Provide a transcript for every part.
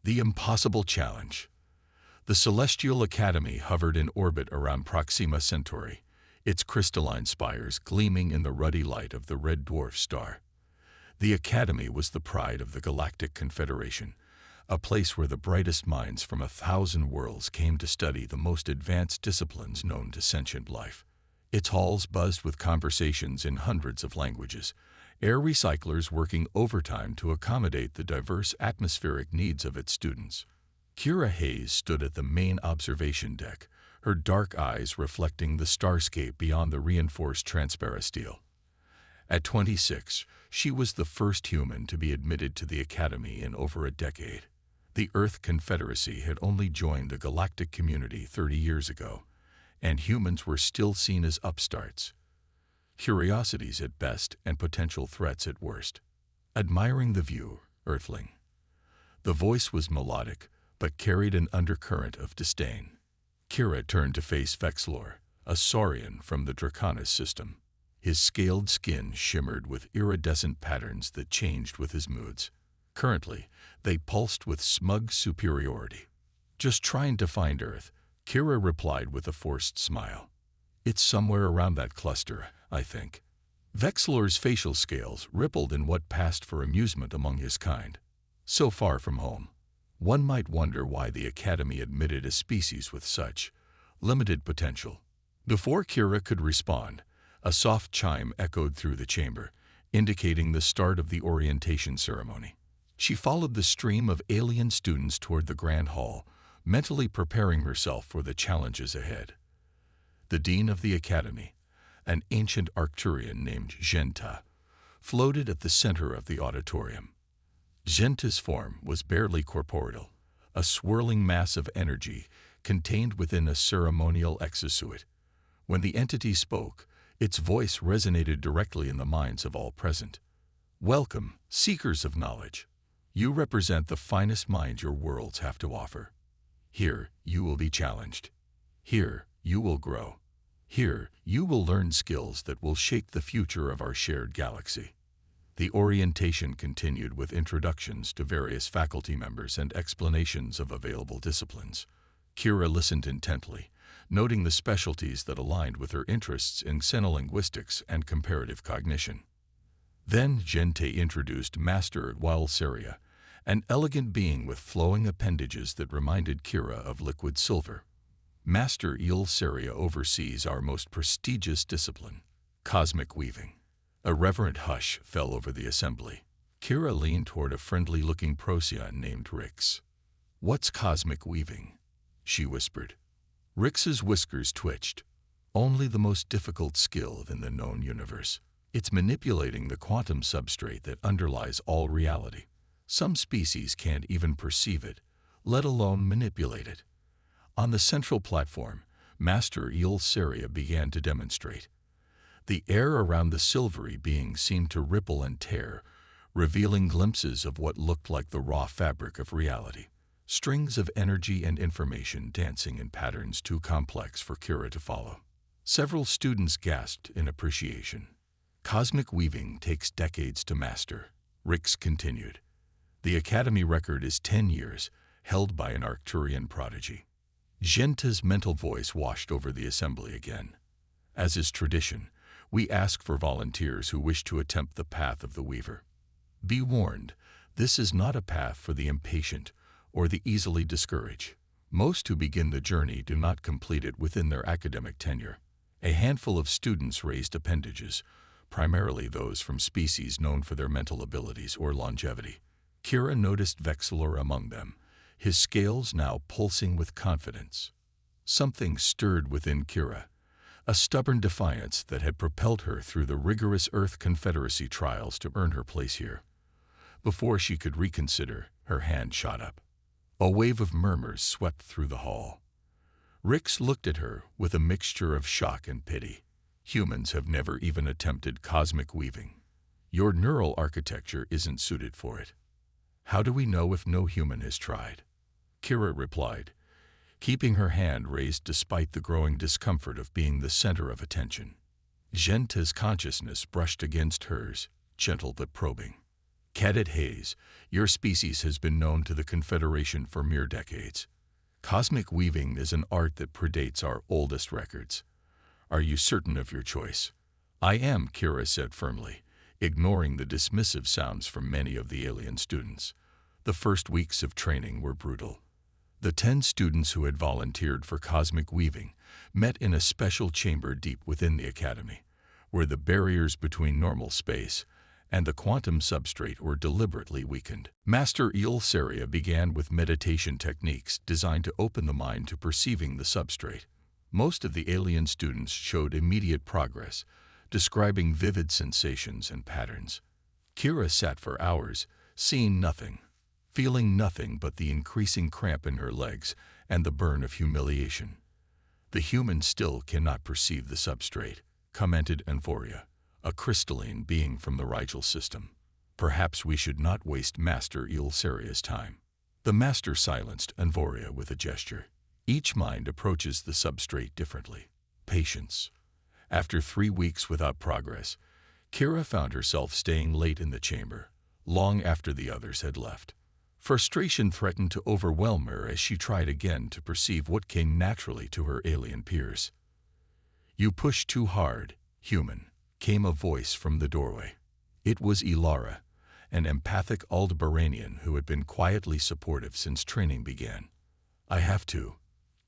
The impossible challenge. The Celestial Academy hovered in orbit around Proxima Centauri, its crystalline spires gleaming in the ruddy light of the red dwarf star. The Academy was the pride of the Galactic Confederation, a place where the brightest minds from 1,000 worlds came to study the most advanced disciplines known to sentient life. Its halls buzzed with conversations in hundreds of languages, air recyclers working overtime to accommodate the diverse atmospheric needs of its students. Kira Hayes stood at the main observation deck, her dark eyes reflecting the starscape beyond the reinforced transparasteel. At 26, she was the first human to be admitted to the Academy in over a decade. The Earth Confederacy had only joined the galactic community 30 years ago, and humans were still seen as upstarts, curiosities at best and potential threats at worst. Admiring the view, Earthling. The voice was melodic, but carried an undercurrent of disdain. Kira turned to face Vexlor, a Saurian from the Draconis system. His scaled skin shimmered with iridescent patterns that changed with his moods. Currently, they pulsed with smug superiority. "Just trying to find Earth," Kira replied with a forced smile. "It's somewhere around that cluster, I think." Vexlor's facial scales rippled in what passed for amusement among his kind. So far from home. One might wonder why the Academy admitted a species with such limited potential. Before Kira could respond, a soft chime echoed through the chamber, indicating the start of the orientation ceremony. She followed the stream of alien students toward the Grand Hall, mentally preparing herself for the challenges ahead. The Dean of the Academy, an ancient Arcturian named Genta, floated at the center of the auditorium. Genta's form was barely corporeal, a swirling mass of energy contained within a ceremonial exosuit. When the entity spoke, its voice resonated directly in the minds of all present. "Welcome, seekers of knowledge. You represent the finest minds your worlds have to offer. Here, you will be challenged. Here, you will grow. Here, you will learn skills that will shape the future of our shared galaxy." The orientation continued with introductions to various faculty members and explanations of available disciplines. Kira listened intently, noting the specialties that aligned with her interests in xenolinguistics and comparative cognition. Then Gente introduced Master Wylseria, an elegant being with flowing appendages that reminded Kira of liquid silver. Master Wylseria oversees our most prestigious discipline, cosmic weaving. A reverent hush fell over the assembly. Kira leaned toward a friendly-looking Procyon named Rix. "What's cosmic weaving?" she whispered. Rix's whiskers twitched. "Only the most difficult skill in the known universe. It's manipulating the quantum substrate that underlies all reality. Some species can't even perceive it, let alone manipulate it." On the central platform, Master Wylseria began to demonstrate. The air around the silvery being seemed to ripple and tear, revealing glimpses of what looked like the raw fabric of reality. Strings of energy and information dancing in patterns too complex for Kira to follow. Several students gasped in appreciation. "Cosmic weaving takes decades to master," Rix continued. "The Academy record is 10 years, held by an Arcturian prodigy." Genta's mental voice washed over the assembly again. "As is tradition, we ask for volunteers who wish to attempt the path of the Weaver. Be warned, this is not a path for the impatient or the easily discouraged. Most who begin the journey do not complete it within their academic tenure." A handful of students raised appendages, primarily those from species known for their mental abilities or longevity. Kira noticed Vexlor among them, his scales now pulsing with confidence. Something stirred within Kira, a stubborn defiance that had propelled her through the rigorous Earth Confederacy trials to earn her place here. Before she could reconsider, her hand shot up. A wave of murmurs swept through the hall. Rix looked at her with a mixture of shock and pity. "Humans have never even attempted cosmic weaving. Your neural architecture isn't suited for it." "How do we know if no human has tried?" Kira replied, keeping her hand raised despite the growing discomfort of being the center of attention. Genta's consciousness brushed against hers, gentle but probing. Cadet Hayes, your species has been known to the Confederation for mere decades. Cosmic weaving is an art that predates our oldest records. Are you certain of your choice? I am, Kira said firmly, ignoring the dismissive sounds from many of the alien students. The first weeks of training were brutal. The 10 students who had volunteered for cosmic weaving met in a special chamber deep within the academy, where the barriers between normal space and the quantum substrate were deliberately weakened. Master Ilseria began with meditation techniques designed to open the mind to perceiving the substrate. Most of the alien students showed immediate progress, describing vivid sensations and patterns. Kira sat for hours, seeing nothing, feeling nothing but the increasing cramp in her legs and the burn of humiliation. The human still cannot perceive the substrate, commented Envoria, a crystalline being from the Rigel system. Perhaps we should not waste Master Ilseria's time. The master silenced Envoria with a gesture. Each mind approaches the substrate differently. Patience. After 3 weeks without progress, Kira found herself staying late in the chamber, long after the others had left. Frustration threatened to overwhelm her as she tried again to perceive what came naturally to her alien peers. You push too hard, human, came a voice from the doorway. It was Ilara, an empathic Aldebaranian who had been quietly supportive since training began. I have to,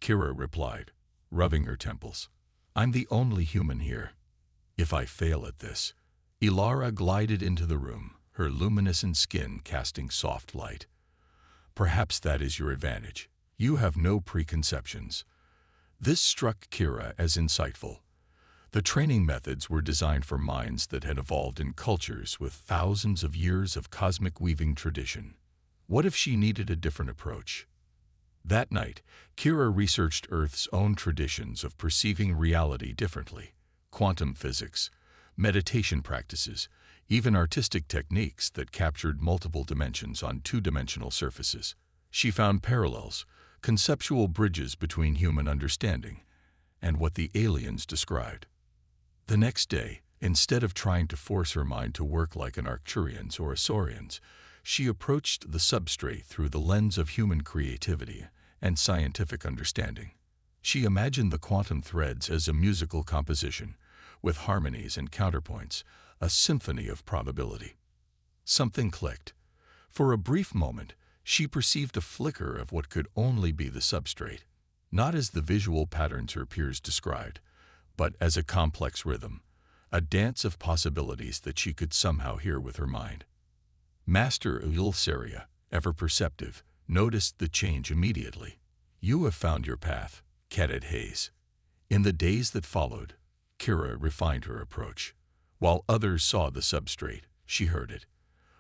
Kira replied, rubbing her temples. I'm the only human here. If I fail at this, Ilara glided into the room, her luminescent skin casting soft light. Perhaps that is your advantage. You have no preconceptions. This struck Kira as insightful. The training methods were designed for minds that had evolved in cultures with thousands of years of cosmic weaving tradition. What if she needed a different approach? That night, Kira researched Earth's own traditions of perceiving reality differently. Quantum physics, meditation practices, even artistic techniques that captured multiple dimensions on two-dimensional surfaces. She found parallels, conceptual bridges between human understanding and what the aliens described. The next day, instead of trying to force her mind to work like an Arcturian's or a Saurian's, she approached the substrate through the lens of human creativity and scientific understanding. She imagined the quantum threads as a musical composition, with harmonies and counterpoints, a symphony of probability. Something clicked. For a brief moment, she perceived a flicker of what could only be the substrate, not as the visual patterns her peers described, but as a complex rhythm, a dance of possibilities that she could somehow hear with her mind. Master Ilseria, ever perceptive, noticed the change immediately. You have found your path, Cadet Hayes. In the days that followed, Kira refined her approach. While others saw the substrate, she heard it.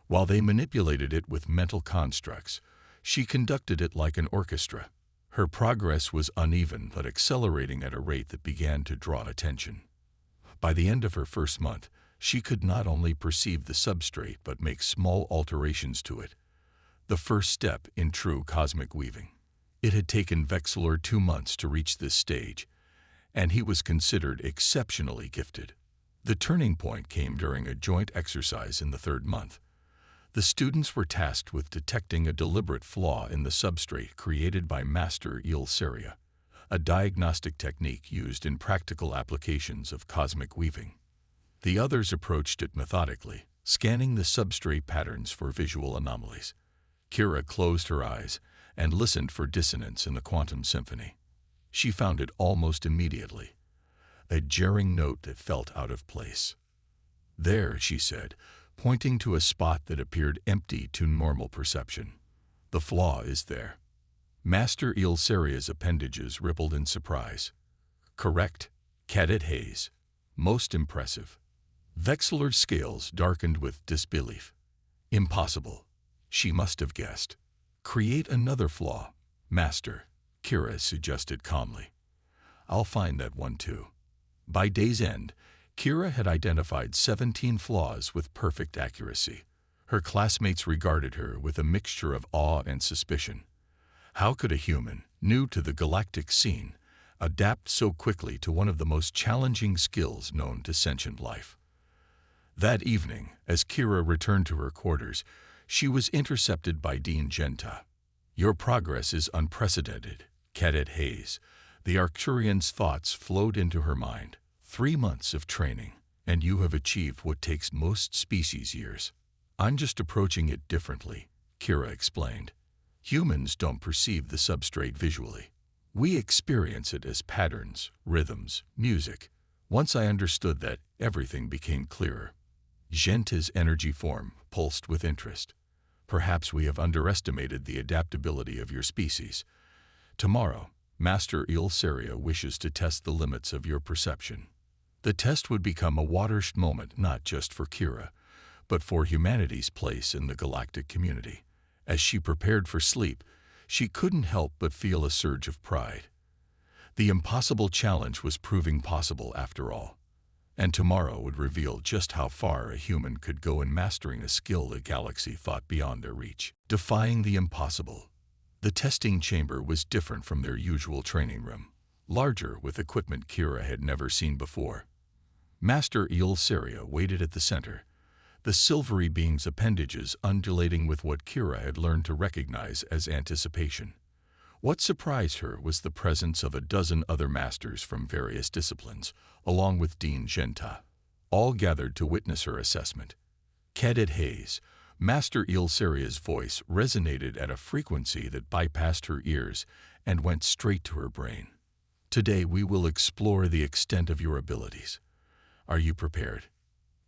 While they manipulated it with mental constructs, she conducted it like an orchestra. Her progress was uneven but accelerating at a rate that began to draw attention. By the end of her first month, she could not only perceive the substrate but make small alterations to it, the first step in true cosmic weaving. It had taken Vexilor 2 months to reach this stage, and he was considered exceptionally gifted. The turning point came during a joint exercise in the 3rd month. The students were tasked with detecting a deliberate flaw in the substrate created by Master Ilseria, a diagnostic technique used in practical applications of cosmic weaving. The others approached it methodically, scanning the substrate patterns for visual anomalies. Kira closed her eyes and listened for dissonance in the quantum symphony. She found it almost immediately, a jarring note that felt out of place. There, she said, pointing to a spot that appeared empty to normal perception. The flaw is there. Master Ilseria's appendages rippled in surprise. Correct, Cadet Hayes. Most impressive. Vexilor's scales darkened with disbelief. Impossible. She must have guessed. Create another flaw, Master, Kira suggested calmly. I'll find that one too. By day's end, Kira had identified 17 flaws with perfect accuracy. Her classmates regarded her with a mixture of awe and suspicion. How could a human, new to the galactic scene, adapt so quickly to one of the most challenging skills known to sentient life? That evening, as Kira returned to her quarters, she was intercepted by Dean Genta. "Your progress is unprecedented, Cadet Hayes." The Arcturian's thoughts flowed into her mind. 3 months of training, and you have achieved what takes most species years. "I'm just approaching it differently," Kira explained. "Humans don't perceive the substrate visually. We experience it as patterns, rhythms, music. Once I understood that, everything became clearer." Genta's energy form pulsed with interest. "Perhaps we have underestimated the adaptability of your species. Tomorrow, Master Ilseria wishes to test the limits of your perception." The test would become a watershed moment not just for Kira, but for humanity's place in the galactic community. As she prepared for sleep, she couldn't help but feel a surge of pride. The impossible challenge was proving possible after all, and tomorrow would reveal just how far a human could go in mastering a skill the galaxy thought beyond their reach. Defying the impossible. The testing chamber was different from their usual training room, larger with equipment Kira had never seen before. Master Ilseria waited at the center, the silvery being's appendages undulating with what Kira had learned to recognize as anticipation. What surprised her was the presence of a dozen other masters from various disciplines, along with Dean Genta, all gathered to witness her assessment. "Cadet Hayes," Master Ilseria's voice resonated at a frequency that bypassed her ears and went straight to her brain. "Today we will explore the extent of your abilities. Are you prepared?"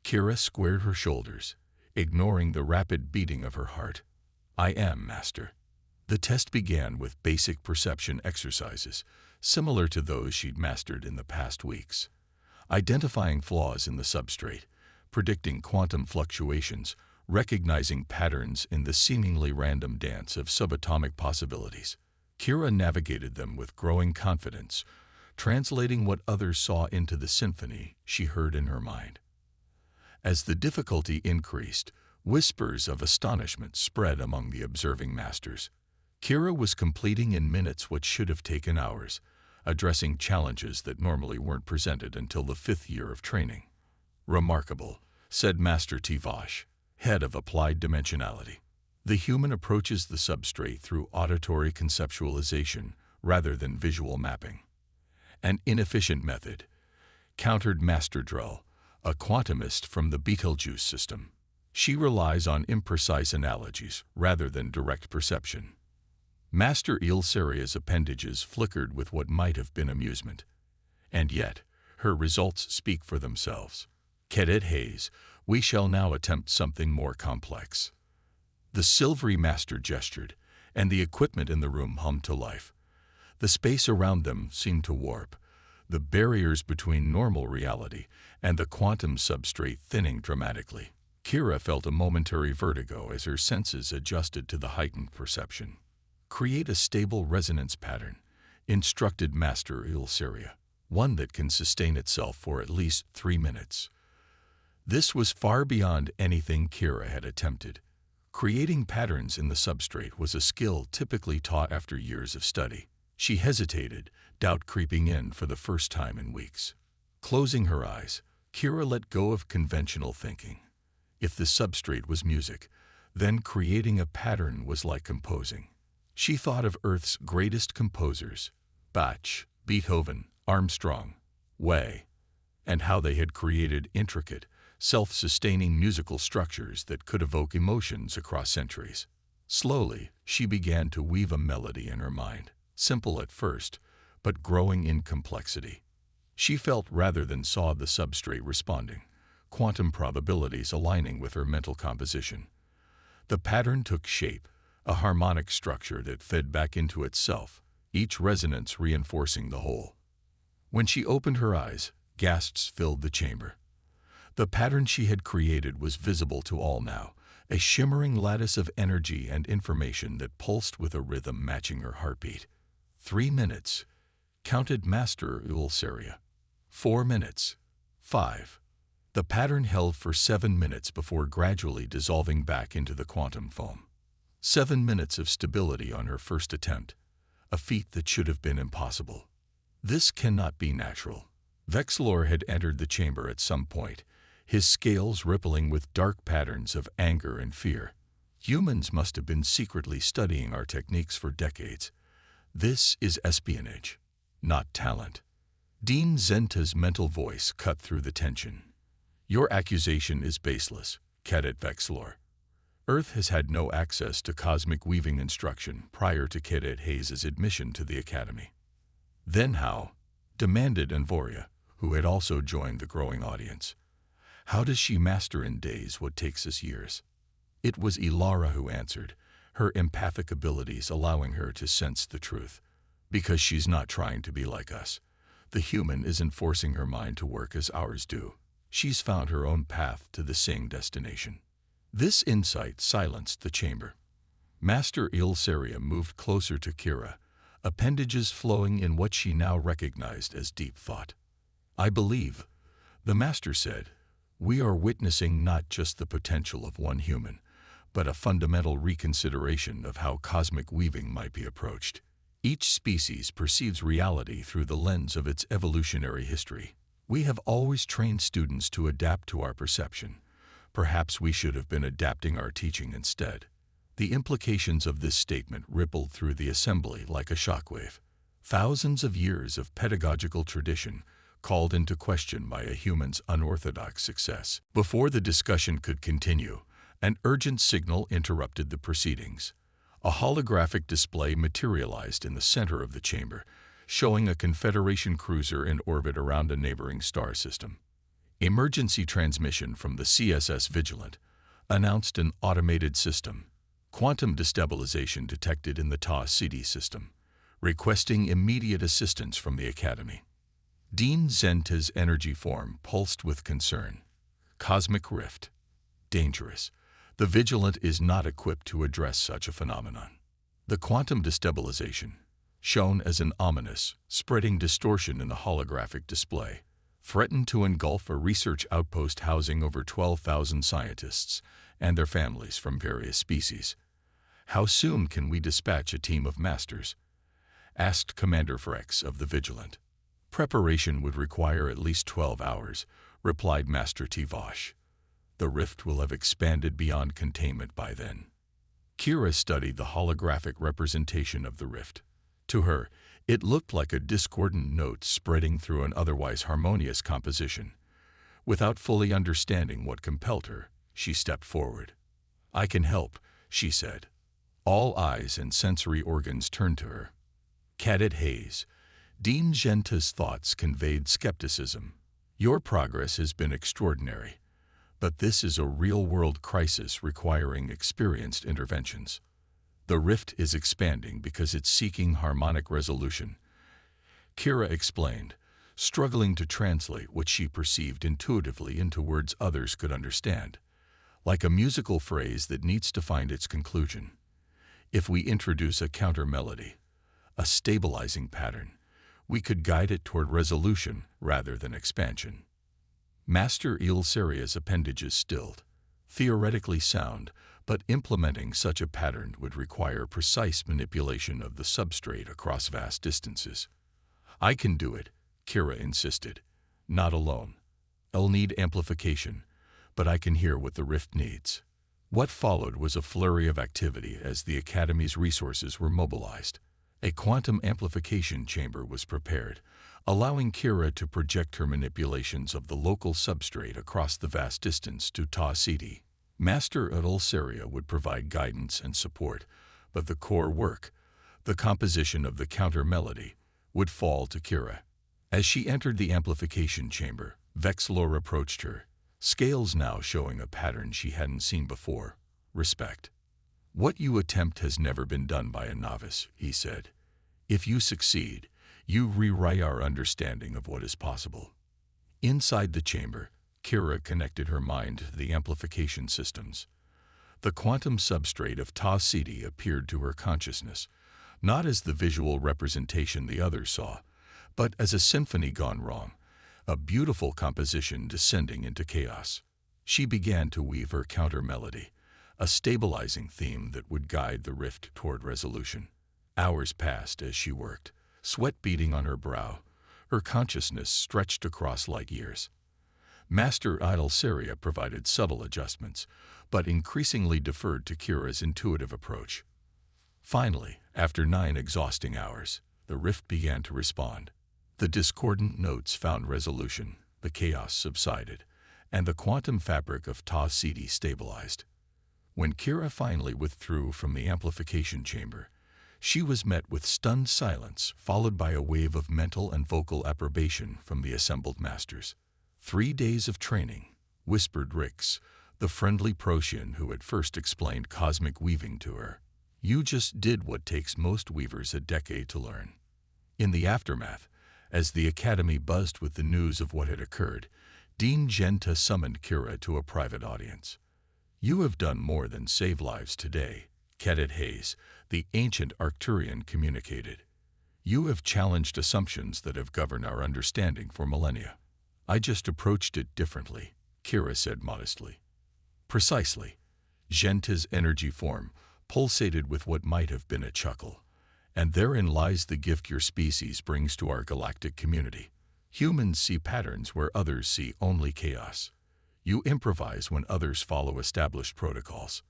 Kira squared her shoulders, ignoring the rapid beating of her heart. "I am, Master." The test began with basic perception exercises, similar to those she'd mastered in the past weeks. Identifying flaws in the substrate, predicting quantum fluctuations, recognizing patterns in the seemingly random dance of subatomic possibilities. Kira navigated them with growing confidence, translating what others saw into the symphony she heard in her mind. As the difficulty increased, whispers of astonishment spread among the observing masters. Kira was completing in minutes what should have taken hours, addressing challenges that normally weren't presented until the 5th year of training. "Remarkable," said Master Tivash, head of Applied Dimensionality. "The human approaches the substrate through auditory conceptualization rather than visual mapping." "An inefficient method," countered Master Drull, a quantumist from the Betelgeuse system. "She relies on imprecise analogies rather than direct perception." Master Ilseria's appendages flickered with what might have been amusement. "And yet, her results speak for themselves. Cadet Hayes, we shall now attempt something more complex." The silvery master gestured, and the equipment in the room hummed to life. The space around them seemed to warp, the barriers between normal reality and the quantum substrate thinning dramatically. Kira felt a momentary vertigo as her senses adjusted to the heightened perception. "Create a stable resonance pattern," instructed Master Ilseria, "one that can sustain itself for at least 3 minutes. This was far beyond anything Kira had attempted. Creating patterns in the substrate was a skill typically taught after years of study. She hesitated, doubt creeping in for the first time in weeks. Closing her eyes, Kira let go of conventional thinking. If the substrate was music, then creating a pattern was like composing. She thought of Earth's greatest composers, Bach, Beethoven, Armstrong, Way, and how they had created intricate, self-sustaining musical structures that could evoke emotions across centuries. Slowly, she began to weave a melody in her mind, simple at first, but growing in complexity. She felt rather than saw the substrate responding, quantum probabilities aligning with her mental composition. The pattern took shape, a harmonic structure that fed back into itself, each resonance reinforcing the whole. When she opened her eyes, gasps filled the chamber. The pattern she had created was visible to all now, a shimmering lattice of energy and information that pulsed with a rhythm matching her heartbeat. 3 minutes, counted Master Ilseria. 4 minutes. 5. The pattern held for 7 minutes before gradually dissolving back into the quantum foam. 7 minutes of stability on her first attempt, a feat that should have been impossible. This cannot be natural. Vexlor had entered the chamber at some point, his scales rippling with dark patterns of anger and fear. Humans must have been secretly studying our techniques for decades. This is espionage, not talent. Dean Zenta's mental voice cut through the tension. Your accusation is baseless, Cadet Vexlor. Earth has had no access to cosmic weaving instruction prior to Cadet Hayes' admission to the Academy. Then how? Demanded Envoria, who had also joined the growing audience. How does she master in days what takes us years? It was Ilara who answered, her empathic abilities allowing her to sense the truth. Because she's not trying to be like us. The human isn't forcing her mind to work as ours do. She's found her own path to the same destination. This insight silenced the chamber. Master Ilseria moved closer to Kira, appendages flowing in what she now recognized as deep thought. I believe, the Master said, we are witnessing not just the potential of one human, but a fundamental reconsideration of how cosmic weaving might be approached. Each species perceives reality through the lens of its evolutionary history. We have always trained students to adapt to our perception. Perhaps we should have been adapting our teaching instead. The implications of this statement rippled through the assembly like a shockwave. Thousands of years of pedagogical tradition called into question by a human's unorthodox success. Before the discussion could continue, an urgent signal interrupted the proceedings. A holographic display materialized in the center of the chamber, showing a Confederation cruiser in orbit around a neighboring star system. Emergency transmission from the CSS Vigilant announced an automated system. Quantum destabilization detected in the Ta-CD system, requesting immediate assistance from the Academy. Dean Zenta's energy form pulsed with concern. Cosmic rift. Dangerous. The Vigilant is not equipped to address such a phenomenon. The quantum destabilization, shown as an ominous, spreading distortion in the holographic display, threatened to engulf a research outpost housing over 12,000 scientists and their families from various species. How soon can we dispatch a team of masters? Asked Commander Frex of the Vigilant. Preparation would require at least 12 hours, replied Master Tivosh. The rift will have expanded beyond containment by then. Kira studied the holographic representation of the rift. To her, it looked like a discordant note spreading through an otherwise harmonious composition. Without fully understanding what compelled her, she stepped forward. I can help, she said. All eyes and sensory organs turned to her. Cadet Hayes. Dean Genta's thoughts conveyed skepticism. Your progress has been extraordinary, but this is a real-world crisis requiring experienced interventions. The rift is expanding because it's seeking harmonic resolution. Kira explained, struggling to translate what she perceived intuitively into words others could understand, like a musical phrase that needs to find its conclusion. If we introduce a counter-melody, a stabilizing pattern, we could guide it toward resolution rather than expansion. Master Ilseria's appendages stilled, theoretically sound, but implementing such a pattern would require precise manipulation of the substrate across vast distances. I can do it, Kira insisted. Not alone. I'll need amplification, but I can hear what the rift needs. What followed was a flurry of activity as the Academy's resources were mobilized. A quantum amplification chamber was prepared, allowing Kira to project her manipulations of the local substrate across the vast distance to Ta-CD. Master Adulseria would provide guidance and support, but the core work, the composition of the counter-melody, would fall to Kira. As she entered the amplification chamber, Vexlor approached her, scales now showing a pattern she hadn't seen before. Respect. What you attempt has never been done by a novice, he said. If you succeed, you rewrite our understanding of what is possible. Inside the chamber, Kira connected her mind to the amplification systems. The quantum substrate of Ta-CD appeared to her consciousness, not as the visual representation the others saw, but as a symphony gone wrong, a beautiful composition descending into chaos. She began to weave her counter-melody, a stabilizing theme that would guide the rift toward resolution. Hours passed as she worked, sweat beading on her brow, her consciousness stretched across light years. Master Idol Saria provided subtle adjustments, but increasingly deferred to Kira's intuitive approach. Finally, after 9 exhausting hours, the rift began to respond. The discordant notes found resolution, the chaos subsided, and the quantum fabric of Ta Siti stabilized. When Kira finally withdrew from the amplification chamber, she was met with stunned silence, followed by a wave of mental and vocal approbation from the assembled masters. 3 days of training, whispered Rix, the friendly Protean who had first explained cosmic weaving to her. You just did what takes most weavers a decade to learn. In the aftermath, as the Academy buzzed with the news of what had occurred, Dean Genta summoned Kira to a private audience. You have done more than save lives today, Cadet Hayes, the ancient Arcturian communicated. You have challenged assumptions that have governed our understanding for millennia. I just approached it differently, Kira said modestly. Precisely. Genta's energy form pulsated with what might have been a chuckle. And therein lies the gift your species brings to our galactic community. Humans see patterns where others see only chaos. You improvise when others follow established protocols.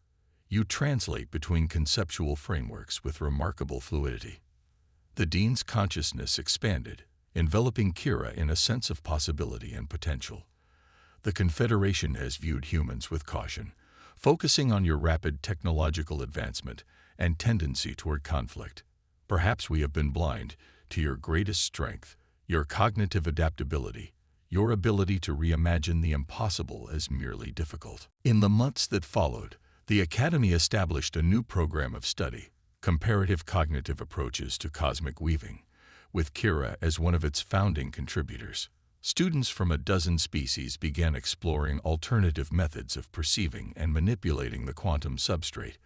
You translate between conceptual frameworks with remarkable fluidity. The Dean's consciousness expanded, enveloping Kira in a sense of possibility and potential. The Confederation has viewed humans with caution, focusing on your rapid technological advancement and tendency toward conflict. Perhaps we have been blind to your greatest strength, your cognitive adaptability, your ability to reimagine the impossible as merely difficult. In the months that followed, the Academy established a new program of study, Comparative Cognitive Approaches to Cosmic Weaving, with Kira as one of its founding contributors. Students from a dozen species began exploring alternative methods of perceiving and manipulating the quantum substrate,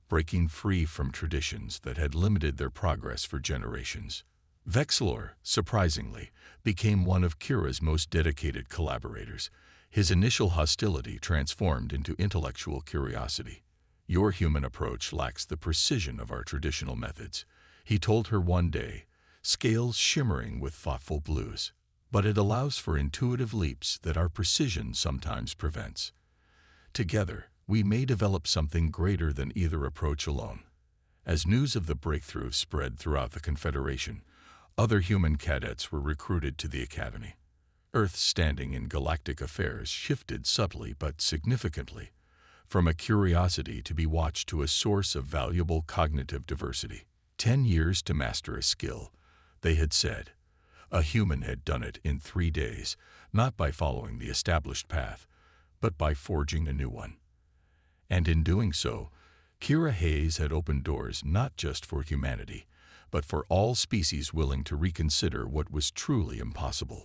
breaking free from traditions that had limited their progress for generations. Vexlor, surprisingly, became one of Kira's most dedicated collaborators, his initial hostility transformed into intellectual curiosity. Your human approach lacks the precision of our traditional methods, he told her one day, scales shimmering with thoughtful blues. But it allows for intuitive leaps that our precision sometimes prevents. Together, we may develop something greater than either approach alone. As news of the breakthrough spread throughout the Confederation, other human cadets were recruited to the Academy. Earth's standing in galactic affairs shifted subtly but significantly, from a curiosity to be watched to a source of valuable cognitive diversity. 10 years to master a skill, they had said. A human had done it in 3 days, not by following the established path, but by forging a new one. And in doing so, Kira Hayes had opened doors not just for humanity, but for all species willing to reconsider what was truly impossible.